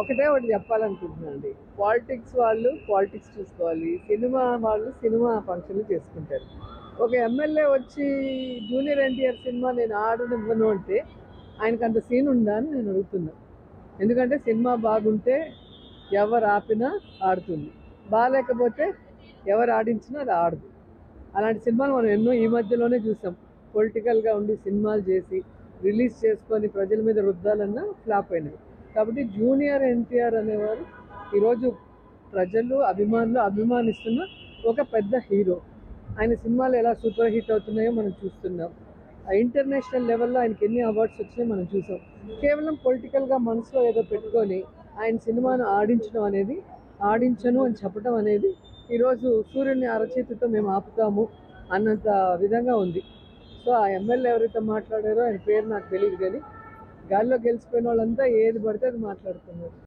ఒకటే ఒకటి చెప్పాలనుకుంటున్నాను అండి. పాలిటిక్స్ వాళ్ళు పాలిటిక్స్ చూసుకోవాలి, సినిమా వాళ్ళు సినిమా ఫంక్షన్లు చేసుకుంటారు. ఒక ఎమ్మెల్యే వచ్చి జూనియర్ ఎన్టీఆర్ సినిమా నేను ఆడనివ్వను అంటే ఆయనకు అంత సీన్ ఉందా అని నేను అడుగుతున్నా. ఎందుకంటే సినిమా బాగుంటే ఎవరు ఆపినా ఆడుతుంది, బాగాలేకపోతే ఎవరు ఆడించినా అది ఆడదు. అలాంటి సినిమాలు మనం ఎన్నో ఈ మధ్యలోనే చూసాం. పొలిటికల్గా ఉండి సినిమాలు చేసి రిలీజ్ చేసుకొని ప్రజల మీద రుద్దాలన్నా ఫ్లాప్ అయినాయి. కాబట్టి జూనియర్ ఎన్టీఆర్ అనేవారు ఈరోజు ప్రజలు అభిమానులు అభిమానిస్తున్న ఒక పెద్ద హీరో. ఆయన సినిమాలు ఎలా సూపర్ హిట్ అవుతున్నాయో మనం చూస్తున్నాం. ఇంటర్నేషనల్ లెవెల్లో ఆయనకి ఎన్ని అవార్డ్స్ వచ్చినాయో మనం చూసాం. కేవలం పొలిటికల్గా మనసులో ఏదో పెట్టుకొని ఆయన సినిమాను ఆడించడం అనేది, ఆడించను అని చెప్పడం అనేది ఈరోజు సూర్యుని అరచేతితో మేము ఆపుతాము అన్నంత విధంగా ఉంది. సో ఆ ఎమ్మెల్యే ఎవరైతే మాట్లాడారో ఆయన పేరు నాకు తెలియదు, కానీ గాల్లో గెలిచిపోయిన వాళ్ళంతా ఏది పడితే అది మాట్లాడుతున్నారు.